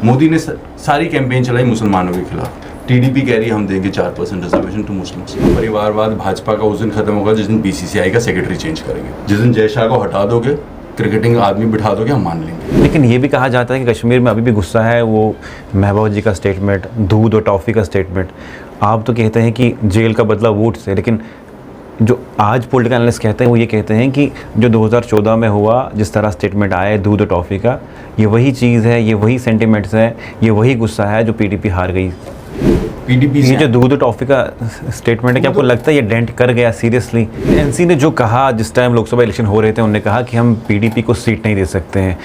मोदी ने सारी कैंपेन चलाई मुसलमानों के खिलाफ। टीडीपी कह रही है हम देंगे 4% रिजर्वेशन टू मुस्लिम्स। परिवारवाद भाजपा का उस दिन खत्म होगा जिस दिन बीसीसीआई का सेक्रेटरी चेंज करेंगे। जिस दिन जय शाह को हटा दोगे, क्रिकेटिंग आदमी बिठा दोगे, हम मान लेंगे। लेकिन ये भी कहा जाता है कि कश्मीर में अभी भी गुस्सा है। वो महबूबा जी का स्टेटमेंट, दूध और टॉफ़ी का स्टेटमेंट, आप तो कहते हैं कि जेल का बदला वोट से, लेकिन जो आज पॉलिटिकल एनालिस्ट कहते हैं वो ये कहते हैं कि जो 2014 में हुआ, जिस तरह स्टेटमेंट आया है दूध और टॉफ़ी का, ये वही चीज़ है, ये वही सेंटिमेंट्स है, ये वही गुस्सा है जो पीडीपी हार गई। पीडीपी ये जो दूध और टॉफ़ी का स्टेटमेंट है, क्या आपको लगता है ये डेंट कर गया सीरियसली? एनसी ने जो कहा जिस टाइम लोकसभा इलेक्शन हो रहे थे, उन्होंने कहा कि हम पीडीपी को सीट नहीं दे सकते हैं।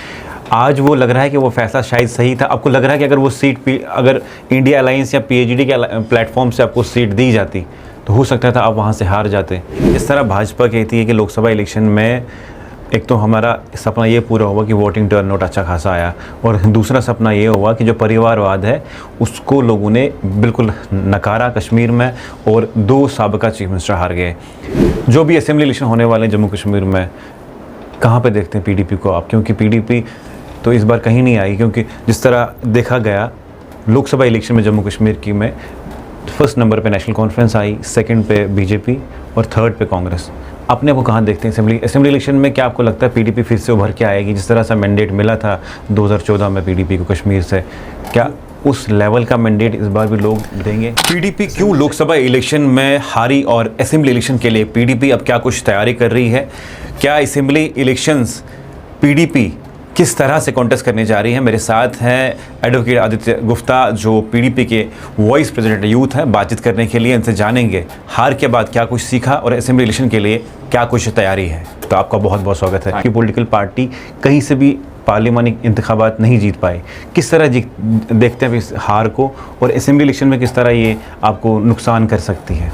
आज वो लग रहा है कि वो फैसला शायद सही था। आपको लग रहा है कि अगर वो सीट अगर इंडिया अलायंस या पीएचडी के प्लेटफॉर्म से आपको सीट दी जाती तो हो सकता था आप वहाँ से हार जाते। इस तरह भाजपा कहती है कि लोकसभा इलेक्शन में एक तो हमारा सपना ये पूरा हुआ कि वोटिंग टर्नआउट अच्छा खासा आया, और दूसरा सपना ये हुआ कि जो परिवारवाद है उसको लोगों ने बिल्कुल नकारा कश्मीर में, और 2 साबिका चीफ मिनिस्टर हार गए। जो भी असेंबली इलेक्शन होने वाले जम्मू कश्मीर में, कहाँ पे देखते हैं पीडीपी को आप? क्योंकि पीडीपी तो इस बार कहीं नहीं आई, क्योंकि जिस तरह देखा गया लोकसभा इलेक्शन में जम्मू कश्मीर की में फर्स्ट नंबर पे नेशनल कॉन्फ्रेंस आई, सेकंड पे बीजेपी और थर्ड पे कांग्रेस। अपने को कहाँ देखते हैं असेंबली इलेक्शन में? क्या आपको लगता है पीडीपी फिर से उभर के आएगी? जिस तरह से मैंडेट मिला था 2014 में पीडीपी को कश्मीर से, क्या उस लेवल का मैंडेट इस बार भी लोग देंगे? पीडीपी क्यों लोकसभा इलेक्शन में हारी, और असेंबली इलेक्शन के लिए पीडीपी अब क्या कुछ तैयारी कर रही है? क्या असेंबली इलेक्शंस पीडीपी किस तरह से कॉन्टेस्ट करने जा रही है? मेरे साथ हैं एडवोकेट आदित्य गुप्ता, जो पीडीपी के वाइस प्रेसिडेंट यूथ हैं। बातचीत करने के लिए इनसे जानेंगे हार के बाद क्या कुछ सीखा और असेंबली इलेक्शन के लिए क्या कुछ तैयारी है। तो आपका बहुत बहुत स्वागत है। कि पॉलिटिकल पार्टी कहीं से भी पार्लियामानी इंतखाबात नहीं जीत पाए, किस तरह देखते हैं इस हार को, और असेंबली इलेक्शन में किस तरह ये आपको नुकसान कर सकती है?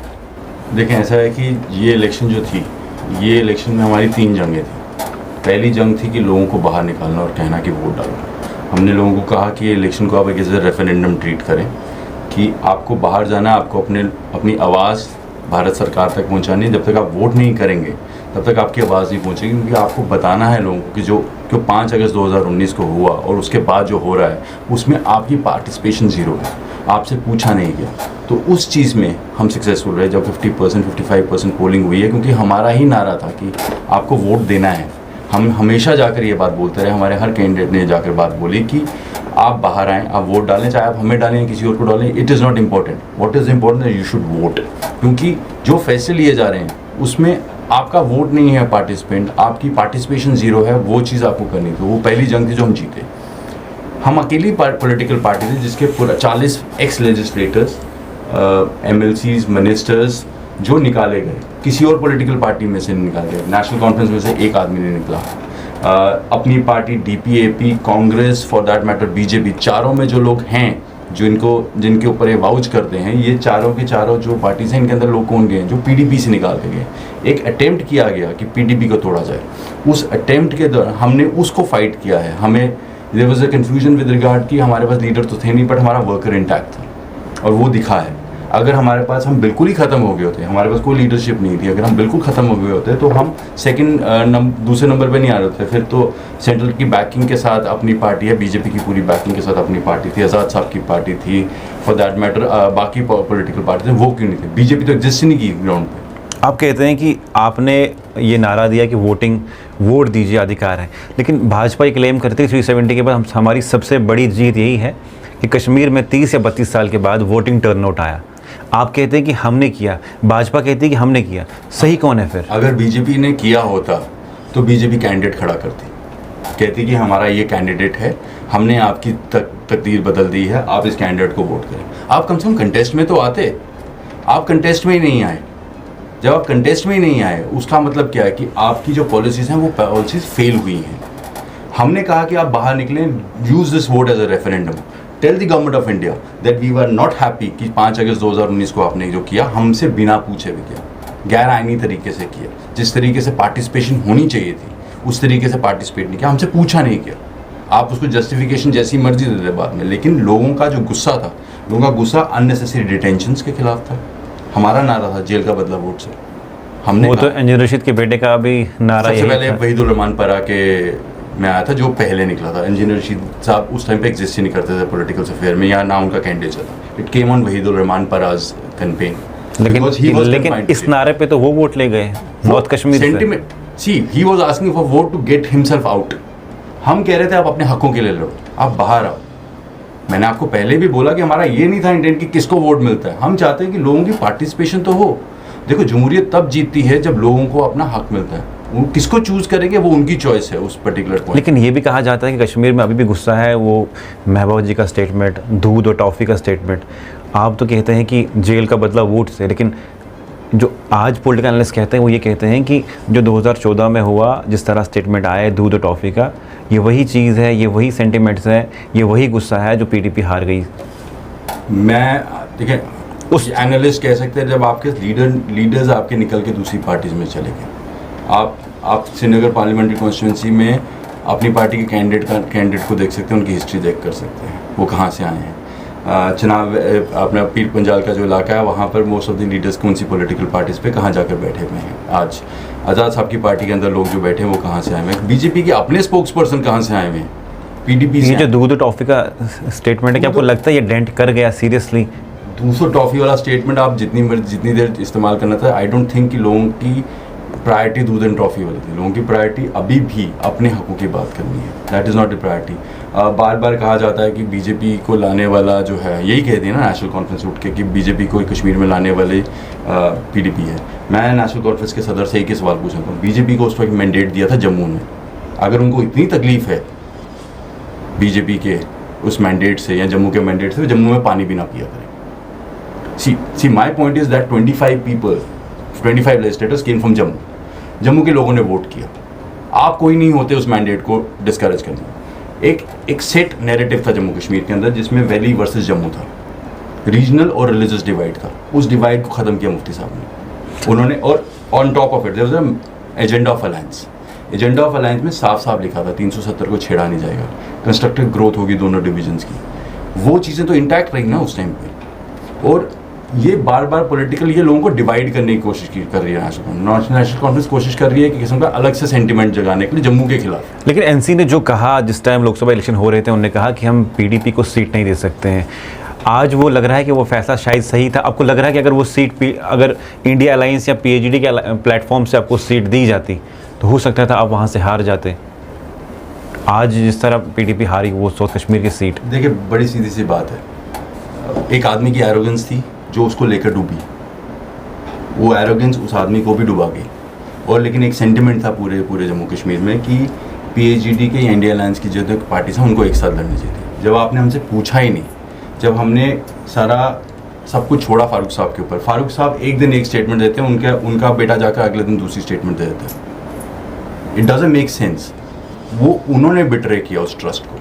देखें, ऐसा है कि ये इलेक्शन जो थी, ये इलेक्शन में हमारी 3 जंगें थी। पहली जंग थी कि लोगों को बाहर निकालना और कहना कि वोट डालो। हमने लोगों को कहा कि ये इलेक्शन को आप एक ऐसे रेफरेंडम ट्रीट करें कि आपको बाहर जाना है, आपको अपनी आवाज़ भारत सरकार तक पहुंचानी है। जब तक आप वोट नहीं करेंगे तब तक आपकी आवाज़ नहीं पहुंचेगी, क्योंकि आपको बताना है लोगों को कि जो 5 अगस्त 2019 को हुआ और उसके बाद जो हो रहा है उसमें आपकी पार्टिसिपेशन ज़ीरो है, आपसे पूछा नहीं गया। तो उस चीज़ में हम सक्सेसफुल रहे जब 50% 55% पोलिंग हुई है, क्योंकि हमारा ही नारा था कि आपको वोट देना है। हम हमेशा जाकर ये बात बोलते रहे, हमारे हर कैंडिडेट ने जाकर बात बोली कि आप बाहर आएँ, आप वोट डालें, चाहे आप हमें डालें किसी और को डालें, it is not important. What is important, you should vote. क्योंकि जो फैसले लिए जा रहे हैं उसमें आपका वोट नहीं है पार्टिसिपेंट, आपकी पार्टिसिपेशन ज़ीरो है। वो चीज़ आपको करनी थी। वो पहली जंग थी जो हम जीते। हम अकेली पॉलिटिकल पार्टी थी जिसके पूरा 40 एक्स लेजिस्लेटर्स, MLCs, मिनिस्टर्स जो निकाले गए, किसी और पॉलिटिकल पार्टी में से नहीं निकाले गए। नेशनल कॉन्फ्रेंस में से एक आदमी नहीं निकला। अपनी party DPAP, Congress, for that matter BJP, चारों में जो लोग हैं जिनके ऊपर ये वाउच करते हैं, ये चारों के चारों जो पार्टीज हैं, इनके अंदर लोग कौन गए? जो पीडीपी से निकाल के गए। एक अटेम्प्ट किया गया कि पीडीपी को तोड़ा जाए। उस अटेम्प्ट के दौरान हमने उसको फाइट किया है। हमें there was a confusion with regard कि हमारे पास लीडर तो थे नहीं, बट हमारा वर्कर इंटैक्ट था, और वो दिखा है। अगर हमारे पास हम बिल्कुल ही ख़त्म हो गए होते, हमारे पास कोई लीडरशिप नहीं थी, अगर हम बिल्कुल ख़त्म हो गए होते तो हम दूसरे नंबर पे नहीं आ रहे होते। फिर तो सेंट्रल की बैकिंग के साथ अपनी पार्टी है, बीजेपी की पूरी बैकिंग के साथ अपनी पार्टी थी, आज़ाद साहब की पार्टी थी, फॉर दैट मैटर बाकी पॉलिटिकल पार्टी थी, वो क्यों नहीं थी? बीजेपी तो एग्जिस्ट ही नहीं की ग्राउंड पे। आप कहते हैं कि आपने ये नारा दिया कि वोट दीजिए, अधिकार है, लेकिन भाजपा ये क्लेम करती है 370 के बाद हमारी सबसे बड़ी जीत यही है कि कश्मीर में 30 या 32 साल के बाद वोटिंग टर्नआउट आया। आप कहते हैं कि हमने किया, भाजपा कहती है कि हमने किया। सही कौन है फिर? अगर बीजेपी ने किया होता तो बीजेपी कैंडिडेट खड़ा करती, कहती कि हमारा ये कैंडिडेट है, हमने आपकी तकदीर बदल दी है, आप इस कैंडिडेट को वोट करें। आप कम से कम कंटेस्ट में तो आते। आप कंटेस्ट में ही नहीं आए। जब आप कंटेस्ट में ही नहीं आए, उसका मतलब क्या है कि आपकी जो पॉलिसीज़ हैं वो पॉलिसीज़ फेल हुई हैं। हमने कहा कि आप बाहर निकलें, use this vote as a referendum, tell the government of India that we were not happy कि 5 अगस्त 2019 को आपने जो किया हमसे बिना पूछे भी किया, गैर आइनी तरीके से किया। जिस तरीके से पार्टिसिपेशन होनी चाहिए थी उस तरीके से पार्टिसिपेट नहीं किया, हमसे पूछा नहीं किया। आप उसको जस्टिफिकेशन जैसी मर्जी दे दे बाद में, लेकिन लोगों का जो गुस्सा था, लोगों का गुस्सा अननेसेसरी डिटेंशंस के खिलाफ था। हमारा नारा था जेल का बदला वोट से। हमने वो तो इंजीनियर रशीद के बेटे का भी नारा सबसे पहले वहीदुर रहमान परा के में आया था, जो पहले निकला था। इंजीनियर रशीद साहब उस टाइम पे एग्जिस्ट ही नहीं करते थे पॉलिटिकल अफेयर में, या ना उनका कैंडिडेट था। It came on Waheedur Rahman Para campaign. लेकिन इस नारे पे तो वो वोट ले गए नॉर्थ कश्मीर से। Sentiment, see he was asking for vote to get himself out. हम कह रहे थे आप अपने हकों के लिए लड़ो, आप बाहर आओ। मैंने आपको पहले भी बोला कि हमारा ये नहीं था इंटेंट कि किसको वोट मिलता है, हम चाहते हैं कि लोगों की पार्टिसिपेशन तो हो। देखो, जमहूरियत तब जीतती है जब लोगों को अपना हक मिलता है। वो किसको चूज करेंगे वो उनकी चॉइस है उस पर्टिकुलर पॉइंट। लेकिन ये भी कहा जाता है कि कश्मीर में अभी भी गुस्सा है, वो महबूबा जी का स्टेटमेंट, दूध और टॉफ़ी का स्टेटमेंट। आप तो कहते हैं कि जेल का बदला वोट से, लेकिन जो आज पॉलिटिकल एनालिस्ट कहते हैं वो ये कहते हैं कि जो 2014 में हुआ, जिस तरह स्टेटमेंट आया है दूध और टॉफ़ी का, ये वही चीज़ है, ये वही सेंटिमेंट्स है, ये वही गुस्सा है जो पीडीपी हार गई। मैं देखिए, उस एनालिस्ट कह सकते हैं जब आपके लीडर्स आपके निकल के दूसरी पार्टीज में चले गए। आप श्रीनगर पार्लियामेंट्री कॉन्स्टिट्यूंसी में अपनी पार्टी के कैंडिडेट को देख सकते हैं, उनकी हिस्ट्री देख कर सकते हैं वो कहाँ से आए हैं। चुनाव अपना पीर पंजाल का जो इलाका है वहाँ पर मोस्ट ऑफ द लीडर्स कौन सी पॉलिटिकल पार्टीज पे कहाँ जाकर बैठे हुए हैं। आज आज़ाद साहब की पार्टी के अंदर लोग जो बैठे हैं वो कहाँ से आए हुए हैं, बीजेपी के अपने स्पोक्स पर्सन कहाँ से आए हुए हैं, पीडीपी से। ये जो दूध और टॉफ़ी का स्टेटमेंट है, क्या आपको लगता है ये डेंट कर गया सीरियसली? दूसरा टॉफ़ी वाला स्टेटमेंट आप जितनी देर इस्तेमाल करना था, आई डोंट थिंक कि लोगों की प्रायोरिटी दूध एंड टॉफ़ी वाली थी। लोगों की प्रायोरिटी अभी भी अपने हकों की बात करनी है, that is not a priority. बार बार कहा जाता है कि बीजेपी को लाने वाला जो है, यही कहती है ना नेशनल कॉन्फ्रेंस उठ के कि बीजेपी को कश्मीर में लाने वाले पीडीपी है। मैं नेशनल कॉन्फ्रेंस के सदर से एक ही सवाल पूछना चाहता हूँ, बीजेपी को उस वक्त मैंडेट दिया था जम्मू में, अगर उनको इतनी तकलीफ है बीजेपी के उस मैंडेट से या जम्मू के मैंडेट से, जम्मू में पानी भी ना पिया करें। See my point is that 25 legislators came from Jammu. Jammu के लोगों ने वोट किया, आप कोई नहीं होते उस मैंडेट को डिस्करेज करने। एक सेट नैरेटिव था जम्मू कश्मीर के अंदर जिसमें वैली वर्सेस जम्मू था, रीजनल और रिलीजियस डिवाइड था। उस डिवाइड को ख़त्म किया मुफ्ती साहब ने, उन्होंने। और on top of it there was an agenda of alliance. Agenda of alliance में साफ साफ लिखा था 370 को छेड़ा नहीं जाएगा, कंस्ट्रक्टिव ग्रोथ होगी दोनों डिविजन्स की। वो चीज़ें तो इंटैक्ट रही ना उस टाइम पे। और ये बार बार पॉलिटिकल ये लोगों को डिवाइड करने की कोशिश कर रही है नेशनल कॉन्फ्रेंस, कोशिश कर रही है कि किस्म का अलग से सेंटिमेंट जगाने के लिए जम्मू के खिलाफ। लेकिन एनसी ने जो कहा जिस टाइम लोकसभा इलेक्शन हो रहे थे, उन्होंने कहा कि हम पीडीपी को सीट नहीं दे सकते हैं। आज वो लग रहा है कि वो फैसला शायद सही था। आपको लग रहा है कि अगर वो सीट अगर इंडिया अलायंस या पीएचडी के प्लेटफॉर्म से आपको सीट दी जाती तो हो सकता था आप वहाँ से हार जाते। आज जिस तरह पीडीपी हारी वो साउथ कश्मीर की सीट। देखिए, बड़ी सीधी सी बात है, एक आदमी की एरोगेंस थी जो उसको लेकर डूबी, वो एरोगेंस उस आदमी को भी डुबा गई। और लेकिन एक सेंटिमेंट था पूरे जम्मू कश्मीर में कि पीएचडी के या इंडिया अलायंस की जो पार्टी हैं उनको एक साथ लड़नी चाहिए। जब आपने हमसे पूछा ही नहीं, जब हमने सारा सब कुछ छोड़ा फारूक साहब के ऊपर, फारूक साहब एक दिन एक स्टेटमेंट देते हैं, उनका बेटा जाकर अगले दिन दूसरी स्टेटमेंट दे देता है। It doesn't make sense. वो उन्होंने बिट्रे किया उस ट्रस्ट को,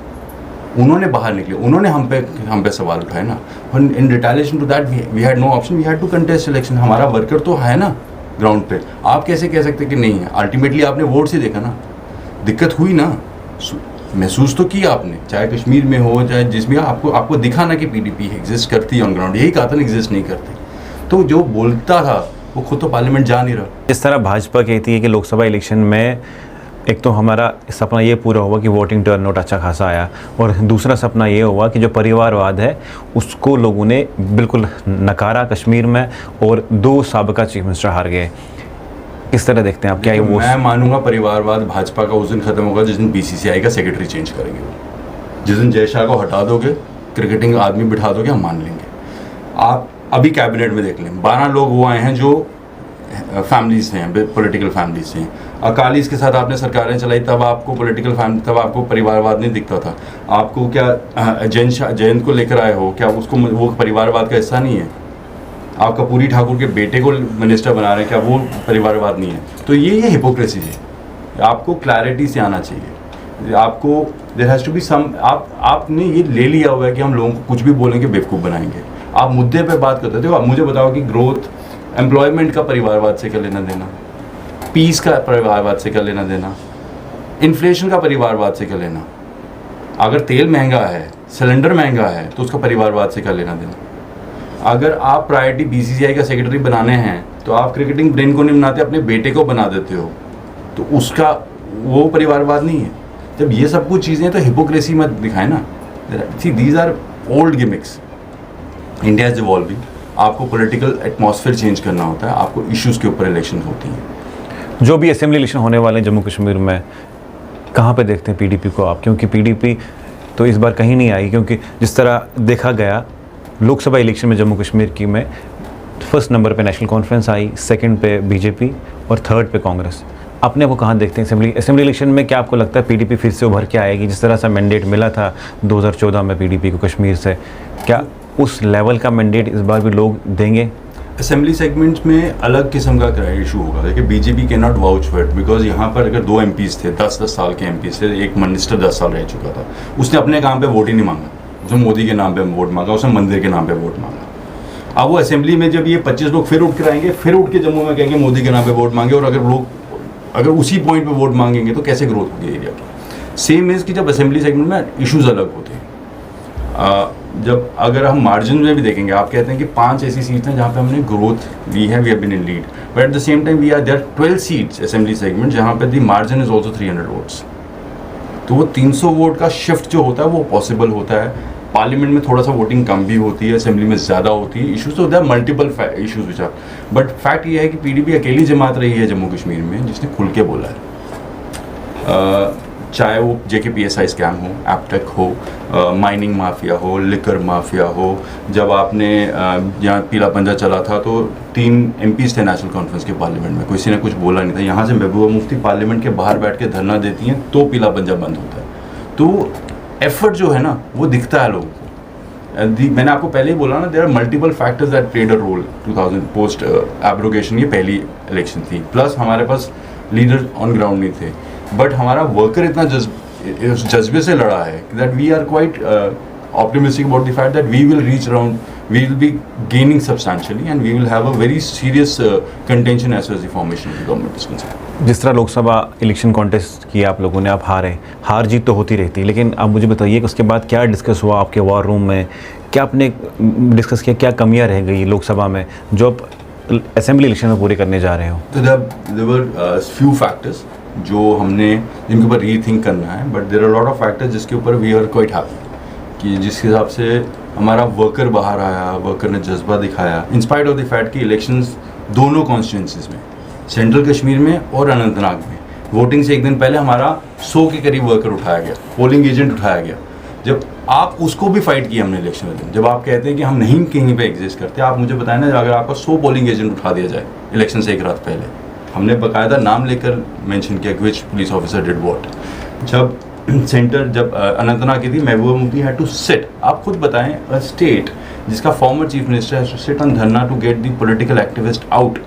उन्होंने बाहर निकले, उन्होंने हम पे सवाल उठाए ना। In retaliation to that we had no option, we had to contest election. हमारा वर्कर तो है ना ग्राउंड पे, आप कैसे कह सकते कि नहीं है? अल्टीमेटली आपने वोट से देखा ना, दिक्कत हुई ना, महसूस तो किया आपने, चाहे कश्मीर में हो चाहे जिसमें, आपको दिखा ना कि पीडीपी एग्जिस्ट करती है ऑन ग्राउंड। यही कहा था ना एग्जिस्ट नहीं करती। तो जो बोलता था वो खुद तो पार्लियामेंट जा नहीं रहा। इस तरह भाजपा कहती है कि लोकसभा इलेक्शन में एक तो हमारा सपना ये पूरा हुआ कि वोटिंग टर्नआउट अच्छा खासा आया, और दूसरा सपना ये हुआ कि जो परिवारवाद है उसको लोगों ने बिल्कुल नकारा कश्मीर में, और 2 साबिका चीफ मिनिस्टर हार गए। किस तरह देखते हैं आप? क्या वो? मैं मानूंगा परिवारवाद भाजपा का उस दिन खत्म होगा जिस दिन बीसीसीआई का सेक्रेटरी चेंज करेंगे। जिस दिन जय शाह को हटा दोगे, क्रिकेटिंग आदमी बिठा दोगे, हम मान लेंगे। आप अभी कैबिनेट में देख लें, 12 लोग वो आए हैं जो फैमिलीज हैं, पॉलिटिकल फैमिलीज हैं। अकालीस के साथ आपने सरकारें चलाई, तब आपको पॉलिटिकल फैमिली, तब आपको परिवारवाद नहीं दिखता था। आपको क्या जयंत को लेकर आए हो, क्या उसको वो परिवारवाद का हिस्सा नहीं है? आपका पूरी ठाकुर के बेटे को मिनिस्टर बना रहे हैं, क्या वो परिवारवाद नहीं है? तो ये हिपोक्रेसी है। आपको क्लैरिटी से आना चाहिए। आपको there has to be some, आपने ये ले लिया हुआ है कि हम लोगों को कुछ भी बोलेंगे बेवकूफ़ बनाएंगे। आप मुद्दे पे बात करते थे। आप मुझे बताओ कि ग्रोथ, एम्प्लॉयमेंट का परिवारवाद से क्या लेना देना, पीस का परिवारवाद से क्या लेना देना, इन्फ्लेशन का परिवारवाद से क्या लेना? अगर तेल महंगा है, सिलेंडर महंगा है, तो उसका परिवारवाद से क्या लेना देना? अगर आप प्रायोरिटी बीसीसीआई का सेक्रेटरी बनाने हैं तो आप क्रिकेटिंग ब्रेन को नहीं बनाते, अपने बेटे को बना देते हो, तो उसका वो परिवारवाद नहीं है। जब ये सब कुछ चीज़ें, तो हिपोक्रेसी मत दिखाए ना। See these are old gimmicks. India is evolving, आपको पॉलिटिकल एटमॉस्फेयर चेंज करना होता है, आपको इश्यूज़ के ऊपर इलेक्शन होती हैं। जो भी असेंबली इलेक्शन होने वाले हैं जम्मू कश्मीर में, कहाँ पे देखते हैं पीडीपी को आप? क्योंकि पीडीपी तो इस बार कहीं नहीं आई, क्योंकि जिस तरह देखा गया लोकसभा इलेक्शन में जम्मू कश्मीर की में फर्स्ट नंबर पे नेशनल कॉन्फ्रेंस आई, सेकंड पे बीजेपी और थर्ड पे कांग्रेस। अपने को कहाँ देखते हैं असेंबली इलेक्शन में? क्या आपको लगता है पीडीपी फिर से उभर के आएगी? जिस तरह से मैंडेट मिला था 2014 में पीडीपी को कश्मीर से, क्या उस लेवल का मैंडेट इस बार भी लोग देंगे? असेंबली सेगमेंट्स में अलग किस्म का इशू होगा। देखिए बीजेपी के not vouch for it, because यहाँ पर अगर 2 MPs थे, 10-10 साल के MPs थे, एक मिनिस्टर 10 साल रह चुका था, उसने अपने काम पे वोट ही नहीं मांगा, उसने मोदी के नाम पे वोट मांगा, उसने मंदिर के नाम पे वोट मांगा। अब वो असेंबली में जब ये 25 लोग फिर उठ कर आएंगे, फिर उठ के जम्मू में कहेंगे मोदी के नाम पे वोट मांगे, और अगर उसी पॉइंट पे वोट मांगेंगे तो कैसे ग्रोथ होगी एरिया की। सेम इज़ कि जब असेंबली सेगमेंट में इश्यूज अलग होते हैं। जब अगर हम मार्जिन में भी देखेंगे, आप कहते हैं कि 5 ऐसी सीट्स हैं जहाँ पे हमने growth we have been in lead, but at the same time we are there 12 seats assembly segment जहाँ पे the margin is also 300 votes. तो वो 300 वोट का शिफ्ट जो होता है वो पॉसिबल होता है। पार्लियामेंट में थोड़ा सा वोटिंग कम भी होती है, असेंबली में ज़्यादा होती है। इशूज़ तो there multiple issues which are, but fact ये है कि पीडीपी अकेली जमात रही है जम्मू कश्मीर में जिसने खुल के बोला है। चाहे वो JKPSI स्कैम हो, एपटेक हो, माइनिंग माफिया हो, लिकर माफिया हो। जब आपने यहाँ पीला पंजा चला था तो 3 MPs थे नेशनल कॉन्फ्रेंस के पार्लियामेंट में, किसी ने कुछ बोला नहीं था। यहाँ से महबूबा मुफ्ती पार्लियामेंट के बाहर बैठ के धरना देती हैं तो पीला पंजा बंद होता है। तो एफर्ट जो है ना वो दिखता है लोगों को। मैंने आपको पहले ही बोला ना, there are multiple factors that played a role 2000 post abrogation, ये पहली इलेक्शन थी, प्लस हमारे पास लीडर ऑन ग्राउंड नहीं थे, बट हमारा वर्कर इतना जज्बे से लड़ा है that we are quite optimistic about the fact that we will reach around, we will be gaining substantially and we will have a very serious contention as far as the formation of the government is concerned. जिस तरह Lok Sabha election contest किया आप लोगों ने, आप हारे, हार जीत तो होती रहती है, लेकिन आप मुझे बताइए कि उसके बाद क्या डिस्कस हुआ आपके वॉर रूम में? क्या आपने डिस्कस किया, क्या कमियां रह गई लोकसभा में जो आप असेंबली इलेक्शन में पूरे करने जा रहे हो? तो there were few factors जो हमने जिनके ऊपर रीथिंक करना है, but there are lot of factors जिसके ऊपर वी आर क्वाइट हैप्पी कि जिस हिसाब से हमारा वर्कर बाहर आया, वर्कर ने जज्बा दिखाया, इंस्पाइट ऑफ द फैक्ट कि इलेक्शंस दोनों कॉन्स्टिट्यूंसीज में, सेंट्रल कश्मीर में और अनंतनाग में, वोटिंग से एक दिन पहले हमारा 100 के करीब वर्कर उठाया गया, पोलिंग एजेंट उठाया गया। जब आप उसको भी फाइट किया हमने इलेक्शन में दिन, जब आप कहते हैं कि हम नहीं कहीं पे एग्जिस्ट करते, आप मुझे बताएं ना, अगर आपका 100 पोलिंग एजेंट उठा दिया जाए इलेक्शन से एक रात पहले, हमने बाकायदा नाम लेकर मेंशन किया कि which police officer did what. जब सेंटर, जब अनंतनाग की थी, Mehbooba Mufti had to sit, आप खुद बताएं, अ स्टेट जिसका former chief minister has to sit on dharna to get the political activist out,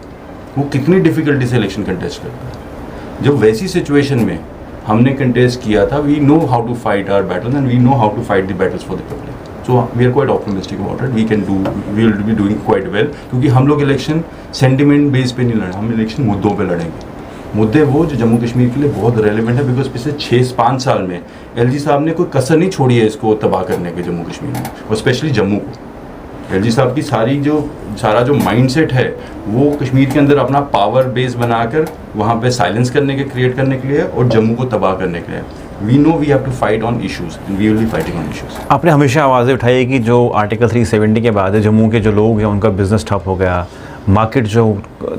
वो कितनी डिफिकल्टी से इलेक्शन कंटेस्ट करता है। जब वैसी सिचुएशन में हमने कंटेस्ट किया था, we know how to fight our battles and we know how to fight the battles for the public, so we are quite optimistic about it, we can do, we will be doing quite well, क्योंकि हम लोग election sentiment base पे नहीं लड़े, हम election मुद्दों पे लड़ेंगे। मुद्दे वो जो जम्मू कश्मीर के लिए बहुत रेलेवेंट है, बिकॉज पिछले 6-5 साल में LG साहब ने कोई कसर नहीं छोड़ी है इसको तबाह करने के जम्मू कश्मीर में, और स्पेशली जम्मू को। LG साहब की सारा जो माइंडसेट है वो कश्मीर के अंदर अपना पावर बेस बनाकर वहाँ पे साइलेंस करने के, क्रिएट करने के लिए, और जम्मू को तबाह करने के लिए। We know we have to fight on issues and we will be fighting on issues. आपने हमेशा आवाज़ें उठाई है कि जो आर्टिकल 370 के बाद है, जम्मू के जो लोग हैं उनका बिजनेस ठप हो गया, मार्केट जो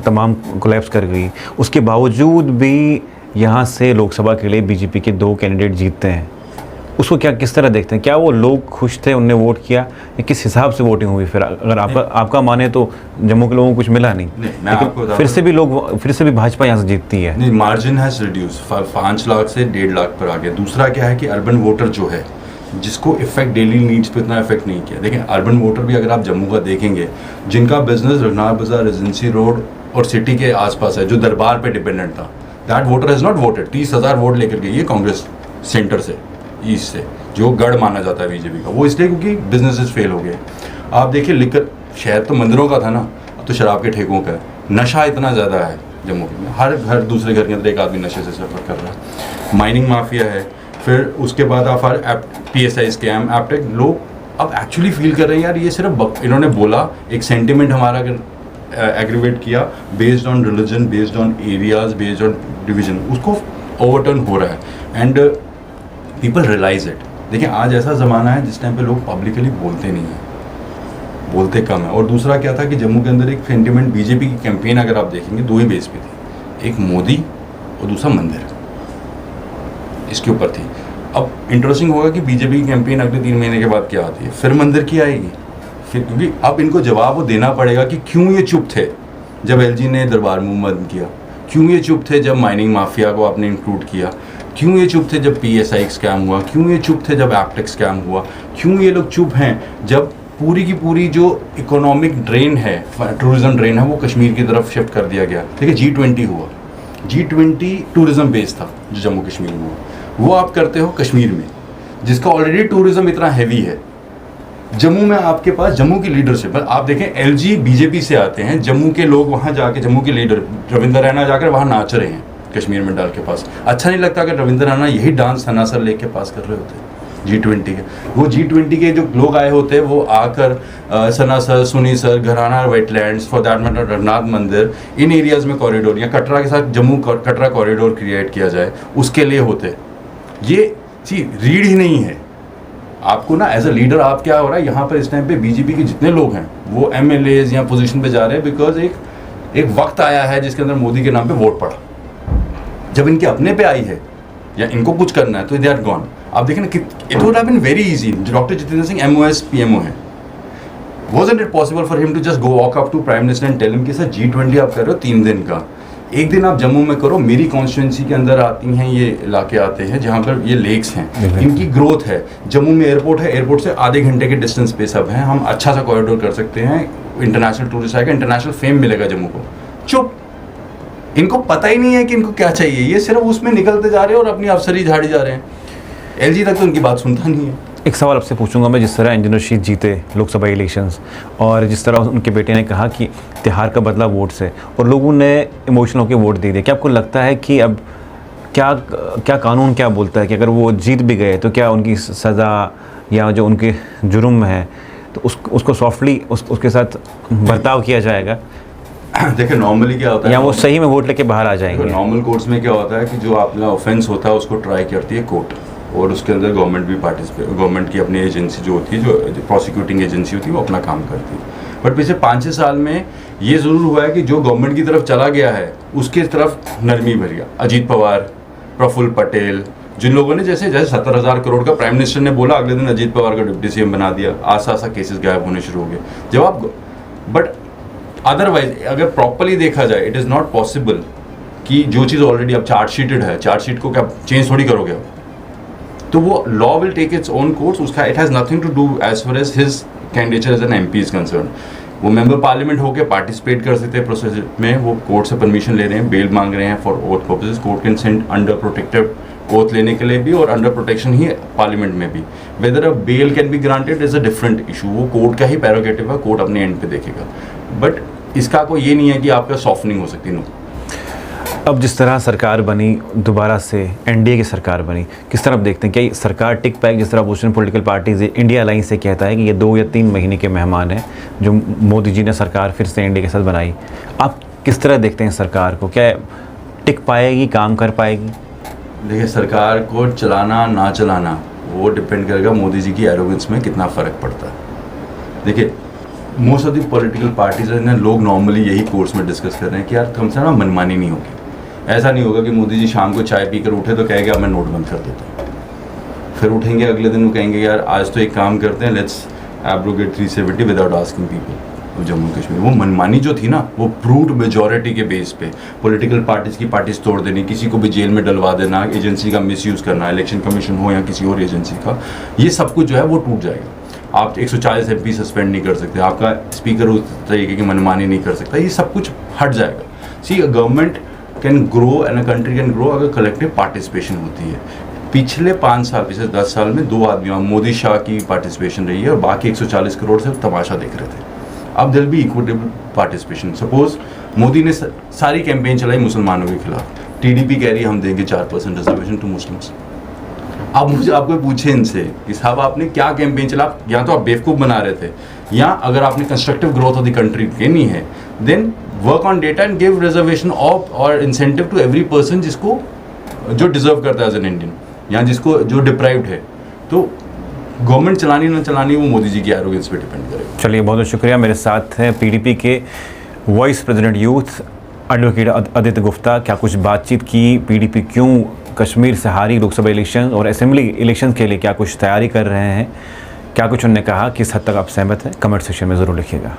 तमाम कोलैप्स कर गई, उसके बावजूद भी यहाँ से लोकसभा के लिए बीजेपी के 2 कैंडिडेट जीतते हैं। उसको क्या, किस तरह देखते हैं? क्या वो लोग खुश थे, उनने वोट किया, या किस हिसाब से वोटिंग हुई? फिर अगर आपका माने तो जम्मू के लोगों को कुछ मिला नहीं, लेकिन फिर से भी भाजपा यहाँ से जीतती है। नहीं, मार्जिन हैज रिड्यूस 5 लाख से 1.5 लाख पर आ गया। दूसरा क्या है कि अर्बन वोटर जो है, जिसको इफेक्ट डेली नीड्स पे इतना इफेक्ट नहीं किया। देखिए अर्बन वोटर भी अगर आप जम्मू का देखेंगे, जिनका बिजनेस रघुनाथ बाजार, रेजेंसी रोड और सिटी के आसपास है, जो दरबार पे डिपेंडेंट था, that voter has not voted. 30,000 vote लेकर गई है कांग्रेस सेंटर से, ईस्ट से, जो गढ़ माना जाता है बीजेपी का, वो इसलिए क्योंकि बिजनेसेस फेल हो गए। आप देखिए, लिकर शहर तो मंदिरों का था ना, अब तो शराब के ठेकों का है। नशा इतना ज़्यादा है जम्मू में, हर घर दूसरे घर के अंदर एक आदमी नशे से सफ़र कर रहा है। माइनिंग माफिया है, फिर उसके बाद आप PSI स्कैम, एपटेक, लोग अब एक्चुअली फील कर रहे हैं यार ये सिर्फ इन्होंने बोला, एक सेंटिमेंट हमारा एग्रीवेट किया based on religion, based on areas, based on division, उसको ओवरटर्न हो रहा है। And people realise it. देखिए आज ऐसा ज़माना है जिस टाइम पे लोग पब्लिकली बोलते नहीं हैं, बोलते कम है। और दूसरा क्या था कि जम्मू के अंदर एक सेंटिमेंट बीजेपी की कैंपेन अगर आप देखेंगे दो ही बेस पे थी, एक मोदी और दूसरा मंदिर, इसके ऊपर थी। अब इंटरेस्टिंग होगा कि बीजेपी की कैंपेन अगले 3 महीने के बाद क्या आती है, फिर मंदिर की आएगी फिर, क्योंकि अब इनको जवाब वो देना पड़ेगा कि क्यों ये चुप थे जब एलजी ने दरबार मूव बंद किया, क्यों ये चुप थे जब माइनिंग माफिया को आपने इंक्लूड किया, क्यों ये चुप थे जब पीएसआई स्कैम हुआ, क्यों ये चुप थे जब एप्टेक्स स्कैम हुआ, क्यों ये लोग चुप हैं जब पूरी की पूरी जो इकोनॉमिक ड्रेन है, टूरिज्म ड्रेन है, वो कश्मीर की तरफ शिफ्ट कर दिया गया। देखिए G20 हुआ, G20 टूरिज्म बेस्ड था जो जम्मू कश्मीर में हुआ, वो आप करते हो कश्मीर में जिसका ऑलरेडी टूरिज्म इतना हैवी है। जम्मू में आपके पास जम्मू की लीडरशिप, आप देखें एलजी बीजेपी से आते हैं, जम्मू के लोग वहाँ जाके जम्मू के लीडर रविंद्र रैना जाकर वहाँ नाच रहे हैं कश्मीर में डाल के पास। अच्छा नहीं लगता अगर रविंद्र रैना यही डांस सना सर लेके पास कर रहे होते G20 के, वो G20 के जो लोग आए होते वो आकर सना सर, सुनी सर, घराना wetlands, for that matter Raghunath मंदिर, इन एरियाज़ में कॉरिडोर या कटरा के साथ जम्मू कटरा कॉरिडोर क्रिएट किया जाए उसके लिए होते। ये चीज रीड ही नहीं है आपको ना एज अ लीडर। आप क्या हो रहा है यहाँ पर इस टाइम पे बीजेपी के जितने लोग हैं वो MLAs या पोजीशन पे जा रहे हैं बिकॉज एक वक्त आया है जिसके अंदर मोदी के नाम पे वोट पड़ा। जब इनके अपने पे आई है या इनको कुछ करना है तो दे आर गॉन। आप देखें ना कि it would have been very easy. Doctor Jitendra Singh MOS PMO है, wasn't it possible for him to just go walk up to prime minister and tell him कि सर G20 आप कर रहे हो 3 दिन का, एक दिन आप जम्मू में करो, मेरी कॉन्स्टिट्यूंसी के अंदर आती हैं ये इलाके आते हैं जहाँ पर ये लेक्स हैं, इनकी ग्रोथ है, जम्मू में एयरपोर्ट है, एयरपोर्ट से आधे घंटे के डिस्टेंस पे सब है, हम अच्छा सा कॉरिडोर कर सकते हैं, इंटरनेशनल टूरिस्ट आएगा, इंटरनेशनल फेम मिलेगा जम्मू को। चुप, इनको पता ही नहीं है कि इनको क्या चाहिए, ये सिर्फ उसमें निकलते जा रहे हैं और अपनी अफसरी झाड़ी जा रहे हैं। एलजी तक तो उनकी बात सुनता नहीं है। एक सवाल आपसे पूछूंगा मैं, जिस तरह इंजीनियर रशीद जीते लोकसभा इलेक्शंस और जिस तरह उनके बेटे ने कहा कि त्योहार का बदला वोट से और लोगों ने इमोशनल होकर वोट दे दिया, क्या आपको लगता है कि अब क्या कानून क्या बोलता है कि अगर वो जीत भी गए तो क्या उनकी सज़ा या जो उनके जुर्म है तो उसको सॉफ्टली उसके साथ बर्ताव किया जाएगा? देखिए नॉर्मली क्या होता है, या वो सही में वोट लेके बाहर आ जाएंगे? नॉर्मल कोर्ट्स में क्या होता है कि जो आपका ऑफेंस होता है उसको ट्राई करती है कोर्ट, और उसके अंदर गवर्नमेंट भी पार्टिसिपेट, गवर्नमेंट की अपनी एजेंसी जो होती है, जो प्रोसिक्यूटिंग एजेंसी होती है, वो अपना काम करती है। बट पिछले 5-6 साल में ये ज़रूर हुआ है कि जो गवर्नमेंट की तरफ चला गया है उसके तरफ नरमी भर गया। अजीत पवार, प्रफुल्ल पटेल, जिन लोगों ने जैसे 70,000 करोड़ का प्राइम मिनिस्टर ने बोला, अगले दिन अजीत पवार को डिप्टी CM बना दिया, आसा केसेस गायब होने शुरू हो गए। जब आप बट अदरवाइज अगर प्रॉपरली देखा जाए इट इज़ नॉट पॉसिबल कि जो चीज़ ऑलरेडी अब चार्जशीटेड है, चार्जशीट को क्या चेंज थोड़ी करोगे आप, तो वो law will take its own course, उसका it has nothing to do as far as his candidature as an MP is concern. वो मेंबर पार्लियामेंट होकर पार्टिसिपेट कर सकते हैं प्रोसेस में, वो कोर्ट से परमिशन ले रहे हैं, बेल मांग रहे हैं for oath purposes, court can send under protective oath लेने के लिए भी और अंडर प्रोटेक्शन ही पार्लियामेंट में भी। Whether a bail can be granted is a different issue, वो कोर्ट का ही प्रेरोगेटिव है, कोर्ट अपने एंड पे देखेगा। बट इसका कोई ये नहीं है कि आपका सॉफ्टनिंग हो सकती। नो, अब जिस तरह सरकार बनी, दोबारा से NDA की सरकार बनी, किस तरह आप देखते हैं क्या ये सरकार टिक पाएगी? जिस तरह opposition political parties India alliance से कहता है कि ये 2 या 3 महीने के मेहमान हैं जो मोदी जी ने सरकार फिर से NDA के साथ बनाई, आप किस तरह देखते हैं सरकार को? क्या टिक पाएगी, काम कर पाएगी? देखिए सरकार को चलाना ना चलाना वो डिपेंड करेगा मोदी जी की एरोगेंस में कितना फ़र्क पड़ता है। देखिए most of the political parties हैं, लोग नॉर्मली यही कोर्स में डिस्कस कर रहे हैं कि यार कम से कम मनमानी नहीं होगी। ऐसा नहीं होगा कि मोदी जी शाम को चाय पीकर उठे तो कहेंगे अब मैं नोट बंद कर देता हूँ, फिर उठेंगे अगले दिन वो कहेंगे यार आज तो एक काम करते हैं, let's abrogate 370 without asking people. Jammu Kashmir वो मनमानी जो थी ना, वो ब्रूट मेजॉरिटी के बेस पे पॉलिटिकल पार्टीज की पार्टीज तोड़ देनी, किसी को भी जेल में डलवा देना, एजेंसी का मिसयूज़ करना, इलेक्शन कमीशन हो या किसी और एजेंसी का, ये सब कुछ जो है वो टूट जाएगा। आप 140 MP सस्पेंड नहीं कर सकते, आपका स्पीकर उस तरीके की मनमानी नहीं कर सकता, ये सब कुछ हट जाएगा। See government can grow and a country can grow अगर कलेक्टिव पार्टिसिपेशन होती है। पिछले 5 साल, पिछले 10 साल में 2 आदमियों, मोदी शाह की पार्टिसिपेशन रही है और बाकी 140 करोड़ से तमाशा देख रहे थे। अब दिल भी इक्विटेबल पार्टिसिपेशन। सपोज मोदी ने सारी कैंपेन चलाई मुसलमानों के खिलाफ, TDP कह रही है हम देंगे 4% रिजर्वेशन टू मुस्लिम्स। अब मुझे आपको पूछे इनसे कि साहब आपने क्या कैंपेन चला, या तो आप बेवकूफ़ बना रहे थे, या अगर आपने constructive growth of the country करनी है then work on data and give reservation of और इंसेंटिव टू एवरी पर्सन जिसको जो डिजर्व करता है एज एन इंडियन। या जिसको जो डिप्राइव्ड है, तो गवर्नमेंट चलानी ना चलानी वो मोदी जी की एरोगेंस पे डिपेंड करेगा। चलिए, बहुत बहुत शुक्रिया। मेरे साथ हैं पीडीपी के vice president youth advocate Aditya Gupta. क्या कुछ बातचीत की, पीडीपी क्यों कश्मीर से हारी लोकसभा इलेक्शन और असेंबली इलेक्शन के लिए क्या कुछ तैयारी कर रहे हैं, क्या कुछ उन्होंने कहा, किस हद तक आप सहमत हैं, कमेंट सेक्शन में ज़रूर लिखिएगा।